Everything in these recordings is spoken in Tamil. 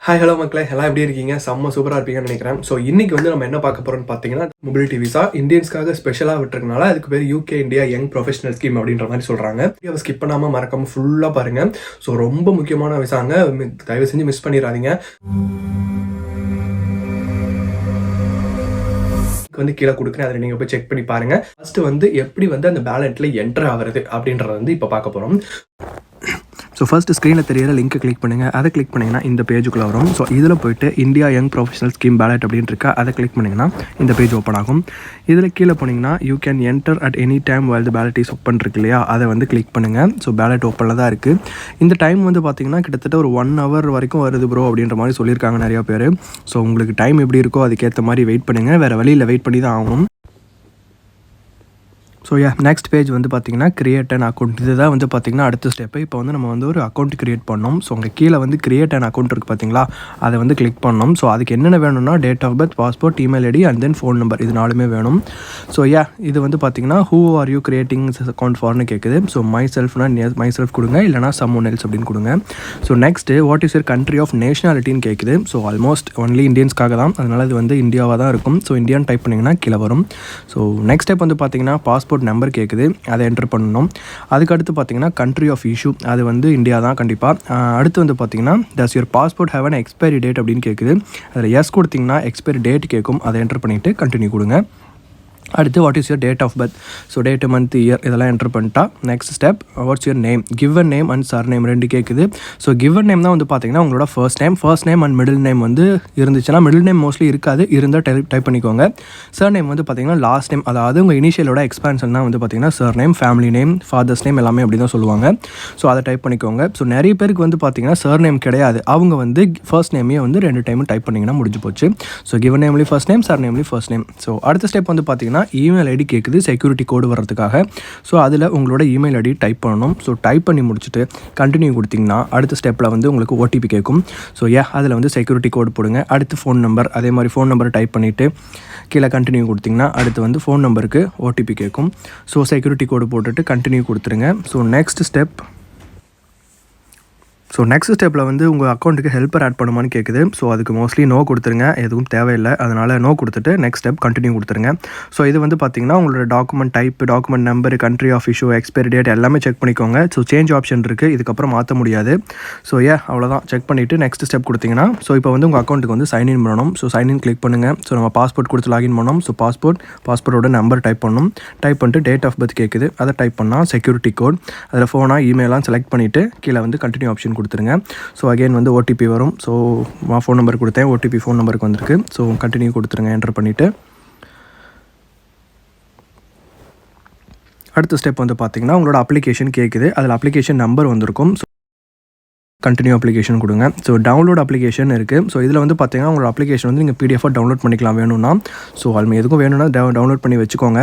ஹாய் ஹலோ மக்களே, எல்லாம் எப்படி இருக்கீங்க? செம்ம சூப்பராக இருப்பீங்கன்னு நினைக்கிறேன். ஸோ இன்றைக்கி வந்து நம்ம என்ன பார்க்க போகிறோம்னு பார்த்தீங்கன்னா, மொபிலிட்டி விசா இந்தியன்ஸ்க்காக ஸ்பெஷலாக விட்டுருக்கனால அதுக்கு பேர் UK India young professional scheme அப்படின்ற மாதிரி சொல்கிறாங்க. வீடியோவை ஸ்கிப் பண்ணாமல் மறக்காமல் ஃபுல்லாக பாருங்கள். ஸோ ரொம்ப முக்கியமான விசாங்க, தயவு செஞ்சு மிஸ் பண்ணிடாதீங்க. வந்து கீழே கொடுக்குறேன், அதில் நீங்கள் போய் செக் பண்ணி பாருங்கள். ஃபஸ்ட்டு வந்து எப்படி வந்து அந்த பேலட்டில் என்ட்ரு ஆகிறது அப்படின்றத வந்து இப்போ பார்க்க போகிறோம். ஸோ ஃபஸ்ட்டு ஸ்க்ரீனில் தெரியிற லிங்க்கை கிளிக் பண்ணுங்கள். அதை கிளிக் பண்ணிங்கன்னா இந்த பேஜுக்குள்ளே வரும். ஸோ இதில் போய்ட்டு India young professional scheme ballot அப்படின்னு இருக்கா, அதை கிளிக் பண்ணிங்கன்னா இந்த பேஜ் ஓப்பன் ஆகும். இதில் கீழே போனீங்கன்னா you can enter at any time while the ballot is open இருக்கு இல்லையா, அதை வந்து கிளிக் பண்ணுங்கள். ஸோ பேலட் ஓப்பனில் தான் இருக்குது. இந்த டைம் வந்து பார்த்திங்கன்னா கிட்டத்தட்ட ஒரு 1 hour வரைக்கும் வருது ப்ரோ அப்படின்ற மாதிரி சொல்லியிருக்காங்க நிறையா பேர். ஸோ உங்களுக்கு டைம் எப்படி இருக்கோ அதுக்கேற்ற மாதிரி வெயிட் பண்ணுங்கள். வேறு வழியில் வெயிட் பண்ணி தான் ஆகணும். ஸோ நெக்ஸ்ட் பேஜ் வந்து பார்த்திங்கன்னா கிரியேட் அன் அக்கௌண்ட். இதுதான் வந்து பார்த்திங்கன்னா அடுத்த ஸ்டெப்பு. இப்போ வந்து நம்ம வந்து ஒரு அக்கௌண்ட் கிரியேட் பண்ணோம். ஸோ உங்கள் கீழே வந்து கிரியேட் அன் அக்கௌண்ட் இருக்குது பார்த்தீங்களா, அதை வந்து கிளிக் பண்ணோம். ஸோ அதுக்கு என்னென்ன வேணும்னா date of birth, passport, email ID and then phone number, இது 4மே வேணும். ஸோ இது வந்து பார்த்திங்கன்னா who are you creating account ஃபார்னு கேட்குது. ஸோ மை செல்ஃப்னா மை செல்ஃப் கொடுங்க, இல்லைனா சம் ஒன் எல்ஸ் அப்படின்னு கொடுங்க. So next what is your country of நேஷனாலிட்டின்னு கேட்குது. ஸோ ஆல்மோஸ்ட் ஒன்லி இந்தியன்ஸ்க்காக தான், அதனால் இது வந்து இந்தியாவாக தான் இருக்கும். ஸோ இந்தியான்னு டைப் பண்ணிங்கன்னா கீழே வரும். ஸோ நெக்ஸ்ட் ஸ்டெப் வந்து பார்த்திங்கன்னா பாஸ்போர்ட் நம்பர் கேட்குது, அதை என்ட்ரு பண்ணணும். அதுக்கடுத்து பார்த்தீங்கன்னா கண்ட்ரி ஆஃப் இஷ்யூ, அது வந்து இந்தியா தான் கண்டிப்பாக. அடுத்து வந்து பார்த்தீங்கன்னா டஸ் your passport have an expiry date அப்படின்னு கேட்குது. அதில் எஸ் கொடுத்திங்கன்னா எக்ஸ்பைரி டேட் கேட்கும், அதை என்ட்ரு பண்ணிவிட்டு கண்டினியூ கொடுங்க. அடுத்து what is your date of birth, so date, month, year இதெல்லாம் என்ட்ரு பண்ணிட்டா next step what's your name, given name and surname 2 கேட்குது. ஸோ கிவன் நேம் தான் வந்து பார்த்தீங்கன்னா உங்களோட first name and middle name வந்து இருந்துச்சுன்னா, மிடில் நேம் மோஸ்ட்லி இருக்காது, இருந்தால் டைப் பண்ணிக்கோங்க. சர் நேம் வந்து பார்த்தீங்கன்னா லாஸ்ட் நேம், அதாவது உங்கள் இனிஷியலோட எக்ஸ்பான்ஷன் தான் வந்து பார்த்தீங்கன்னா sir name, family name, father's name எல்லாமே அப்படி தான் சொல்லுவாங்க. ஸோ அதை டைப் பண்ணிக்கோங்க. ஸோ நிறைய பேருக்கு வந்து பார்த்தீங்கன்னா சர் நேம் கிடையாது, அவங்க வந்து ஃபர்ஸ்ட் நேமே வந்து 2 டைமும் டைப் பண்ணிங்கன்னா முடிஞ்சு போச்சு. So given namely first name, sir namely first name. So அடுத்த ஸ்டெப் வந்து பார்த்தீங்கன்னா இமெயில் ஐடி கேட்குது, செக்யூரிட்டி கோடு வர்றதுக்காக. ஸோ அதில் உங்களோட இமெயில் ஐடி டைப் பண்ணணும். ஸோ டைப் பண்ணி முடிச்சுட்டு கண்டினியூ கொடுத்திங்கன்னா அடுத்த ஸ்டெப்பில் வந்து உங்களுக்கு ஓடிபி கேட்கும். ஸோ அதில் வந்து செக்யூரிட்டி கோடு போடுங்க. அடுத்து ஃபோன் நம்பர், அதே மாதிரி ஃபோன் நம்பர் டைப் பண்ணிவிட்டு கீழே கண்டினியூ கொடுத்திங்கன்னா அடுத்து வந்து ஃபோன் நம்பருக்கு ஓடிபி கேட்கும். ஸோ செக்யூரிட்டி கோடு போட்டுட்டு கண்டினியூ கொடுத்துருங்க. ஸோ நெக்ஸ்ட் ஸ்டெப்பில் வந்து உங்கள் அக்கௌண்ட்டுக்கு ஹெல்ப்பர் ஆட் பண்ணுமான்னு கேட்குது. ஸோ அதுக்கு மோஸ்ட்லி நோ கொடுத்துருங்க, எதுவும் தேவையில்லை, அதனால் நோ கொடுத்துட்டு நெக்ஸ்ட் ஸ்டெப் கண்டினியூ கொடுத்துருங்க. ஸோ இது வந்து பார்த்திங்கன்னா உங்களோட document type, document number, country of issue, expiry date எல்லாமே செக் பண்ணிக்கோங்க. ஸோ சேஞ்ச் ஆப்ஷன் இருக்குது, இதுக்கப்புறம் மாற்ற முடியாது. ஸோ அவ்வளோதான். செக் பண்ணிவிட்டு நெக்ஸ்ட் ஸ்டெப் கொடுத்திங்கன்னா ஸோ இப்போ வந்து உங்கள் அக்கௌண்ட்டுக்கு வந்து சைன்இன் பண்ணணும். ஸோ சைன்இன் கிளிக் பண்ணுங்கள். ஸோ நம்ம பாஸ்போர்ட் கொடுத்து லாகின் பண்ணோம். ஸோ பாஸ்போர்ட்டோட நம்பர் டைப் பண்ணணும். டைப் பண்ணிட்டு டேட் ஆஃப் பர்த் கேட்குது, அதை டைப் பண்ணால் செக்யூரிட்டி கோட், அதில் ஃபோனாக இமெயிலாம் செலக்ட் பண்ணிவிட்டு கீழே வந்து கண்டினியூ ஆப்ஷன் கொடுத்துருங்க. ஸோ அகெயின் வந்து ஓடிபி வரும். ஸோ நான் ஃபோன் நம்பர் கொடுத்தேன், ஓடிபி ஃபோன் நம்பருக்கு வந்திருக்கு. ஸோ கண்டினியூ கொடுத்துருங்க, என்டர் பண்ணிவிட்டு அடுத்த ஸ்டெப் வந்து பார்த்திங்கன்னா உங்களோட அப்ளிகேஷன் கேட்குது, அதில் அப்ளிகேஷன் நம்பர் வந்திருக்கும். ஸோ கண்டினியூ அப்ளிகேஷன் கொடுங்க. ஸோ டவுன்லோட் அப்ளிகேஷன் இருக்குது. ஸோ இதில் வந்து பார்த்திங்கன்னா உங்களோட அப்ளிகேஷன் வந்து நீங்கள் பிடிஎஃபாக டவுன்லோட் பண்ணிக்கலாம் வேணும்னா. ஸோ அது எதுக்கும் வேணும்னா டவுன்லோட் பண்ணி வச்சுக்கோங்க.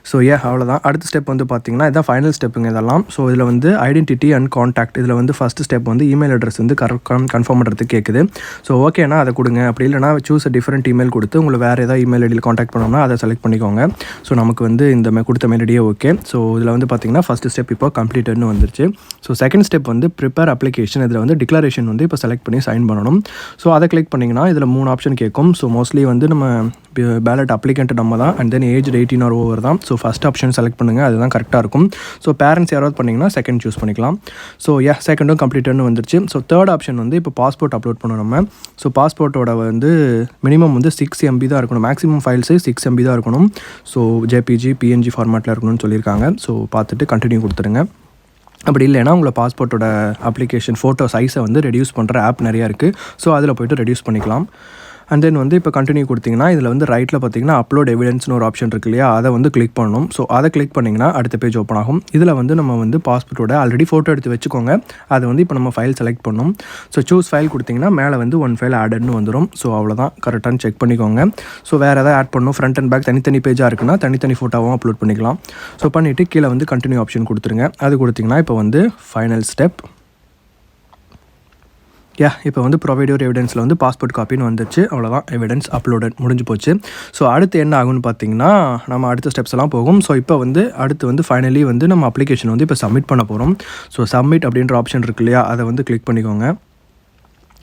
ஸோ அவ்வளோதான். அடுத்த ஸ்டெப் வந்து பார்த்திங்கன்னா இதான் ஃபைனல் ஸ்டெப்புங்க இதெல்லாம். ஸோ இதில் வந்து ஐடென்டிட்டி அண்ட் கான்டாக்ட், இதில் வந்து ஃபஸ்ட் ஸ்டெப் வந்து இமெயில் அட்ரஸ் வந்து கன்ஃபார்ம் பண்ணுறதுக்கு கேட்குது. ஸோ ஓகேனா அதை கொடுங்க, அப்படி இல்லைனா சூஸ் டிஃப்ரெண்ட் இமெயில் கொடுத்து உங்களுக்கு வேறு ஏதாவது இமெயில் ஐடியில் கான்டாக்ட் பண்ணோம்னா அதை செலக்ட் பண்ணிக்கோங்க. ஸோ நமக்கு வந்து இந்த கொடுத்த மெயில் ஐடியே ஓகே. ஸோ இதில் வந்து பார்த்திங்கன்னா ஃபஸ்ட் ஸ்டெப் இப்போ கம்ப்ளீட்டட்னு வந்துருச்சு. ஸோ செகண்ட் ஸ்டெப் வந்து ப்ரிப்பேர் அப்ளிகேஷன், இதில் வந்து டிக்ளரேஷன் வந்து இப்போ செலக்ட் பண்ணி சைன் பண்ணணும். ஸோ அதை கிளிக் பண்ணிங்கன்னா இதில் 3 ஆப்ஷன் கேட்கும். ஸோ மோஸ்ட்லி வந்து நம்ம பேலட் அப்ளிகண்ட் நம்ம தான், and then age 18 or over தான். ஸோ ஃபஸ்ட் ஆப்ஷன் செலக்ட் பண்ணுங்கள், அதுதான் கரெக்டாக இருக்கும். ஸோ பேரண்ட்ஸ் யாராவது பண்ணிங்கன்னா செகண்ட் சூஸ் பண்ணிக்கலாம். ஸோ செகண்டும் கம்ப்ளீட்டட்னு வந்துருச்சு. ஸோ தேர்ட் ஆப்ஷன் வந்து இப்போ பாஸ்போர்ட் அப்லோட் பண்ணணும் நம்ம. ஸோ பாஸ்போர்ட்டோட வந்து மினிமம் வந்து 6 MB தான் இருக்கணும், மேக்ஸிமம் ஃபைல்ஸு 6 MB தான் இருக்கணும். ஸோ ஜேபிஜி, பிஎன்ஜி ஃபார்மேட்டில் இருக்கணும்னு சொல்லியிருக்காங்க. ஸோ பார்த்துட்டு கண்டினியூ கொடுத்துருங்க. அப்படி இல்லைன்னா உங்களை பாஸ்போர்ட்டோட அப்ளிகேஷன் ஃபோட்டோ சைஸை வந்து ரெடியூஸ் பண்ணுற ஆப் நிறையா இருக்குது. ஸோ அதில் போய்ட்டு ரெடியூஸ் பண்ணிக்கலாம். அண்ட் தென் வந்து இப்போ கண்டினியூ கொடுத்திங்கன்னா இதில் வந்து ரைட்டில் பார்த்திங்கன்னா அப்லோட் எவிடன்ஸ்னு ஒரு ஆப்ஷன் இருக்கு இல்லையா, அதை வந்து கிளிக் பண்ணணும். ஸோ அதை கிளிக் பண்ணிங்கன்னா அடுத்த பேஜ் ஓப்பன் ஆகும். இதில் வந்து நம்ம வந்து பாஸ்போர்ட்டோட ஆல்ரெடி ஃபோட்டோ எடுத்து வச்சுக்கோங்க, அதை வந்து இப்போ நம்ம ஃபைல் செலக்ட் பண்ணணும். ஸோ சூஸ் ஃபைல் கொடுத்திங்கன்னா மேலே வந்து 1 ஃபைல் ஆடட்னு வந்துடும். ஸோ அவ்வளோதான், கரெக்டானு செக் பண்ணிக்கோங்க. ஸோ வேறு எதாவது ஆட் பண்ணணும், ஃப்ரண்ட் அண்ட் பேக் தனித்தனி பேஜாக இருக்குன்னா தனித்தனி ஃபோட்டோவும் அப்லோட் பண்ணிக்கலாம். ஸோ பண்ணிவிட்டு கீழே வந்து கண்டினியூ ஆப்ஷன் கொடுத்துருங்க. அது கொடுத்திங்கன்னா இப்போ வந்து ஃபைனல் ஸ்டெப். இப்போ வந்து ப்ரொவைட் யுவர் எவிடன்ஸில் வந்து பாஸ்போர்ட் காப்பின்னு வந்துச்சு. அவ்வளோதான், எவிடன்ஸ் அப்லோடட் முடிஞ்சு போச்சு. ஸோ அடுத்து என்ன ஆகும்னு பார்த்தீங்கன்னா நம்ம அடுத்த ஸ்டெப்ஸ் எல்லாம் போகும். ஸோ இப்போ வந்து அடுத்து வந்து ஃபைனலி வந்து நம்ம அப்ளிகேஷன் வந்து இப்போ சப்மிட் பண்ண போகிறோம். ஸோ சப்மிட் அப்படின்ற ஆப்ஷன் இருக்கு இல்லையா, அதை வந்து கிளிக் பண்ணிக்கோங்க.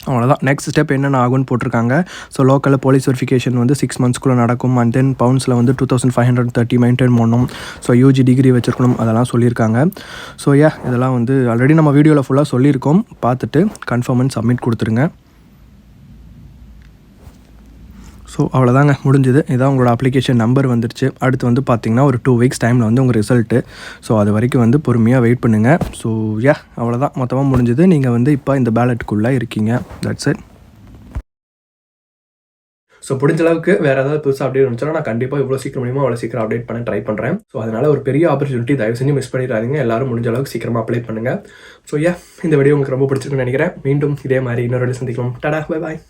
அவ்வளோதான். நெக்ஸ்ட் ஸ்டெப் என்னென்ன ஆகும்னு போட்டிருக்காங்க. ஸோ லோக்கலில் போலீஸ் வெரிஃபிகேஷன் வந்து 6 மந்த்ஸ்க்குள்ளே நடக்கும். அண்ட் தென் பவுண்ட்ஸில் வந்து 2530 மெயின்டைன் பண்ணணும். ஸோ யூஜி டிகிரி வச்சுருக்கணும், அதெல்லாம் சொல்லியிருக்காங்க. ஸோ இதெல்லாம் வந்து ஆல்ரெடி நம்ம வீடியோவில் ஃபுல்லாக சொல்லியிருக்கோம். பார்த்துட்டு கன்ஃபார்ம் அண்ட் சப்மிட் கொடுத்துருங்க. ஸோ அவ்வளோதாங்க, முடிஞ்சுது. இதான் உங்களோட அப்ளிகேஷன் நம்பர் வந்துருச்சு. அடுத்து வந்து பார்த்திங்கன்னா ஒரு 2 வீக்ஸ் டைமில் வந்து உங்கள் ரிசல்ட்டு. ஸோ அது வரைக்கும் வந்து பொறுமையாக வெயிட் பண்ணுங்கள். ஸோ அவ்வளோதான், மொத்தமாக முடிஞ்சுது. நீங்கள் வந்து இப்போ இந்த பேலட்டுக்குள்ளே இருக்கீங்க. That's it. ஸோ பிடிச்ச அளவுக்கு வேறு ஏதாவது புதுசாக அப்டேட் இருந்துச்சுன்னா நான் கண்டிப்பாக இவ்வளோ சீக்கிரம் முடியுமோ அவ்வளோ சீக்கிரம் அப்டேட் பண்ண ட்ரை பண்ணுறேன். ஸோ அதனால் ஒரு பெரிய ஆப்பர்ச்சுனிட்டி தயவு செஞ்சு மிஸ் பண்ணிடாதீங்க. எல்லாரும் முடிஞ்ச அளவுக்கு சீக்கிரமாக அப்ளை பண்ணுங்கள். ஸோ இந்த வீடியோ உங்களுக்கு ரொம்ப பிடிச்சிருக்குன்னு நினைக்கிறேன். மீண்டும் இதே மாதிரி இன்னொரு சந்திக்கலாம். Tata, bye bye.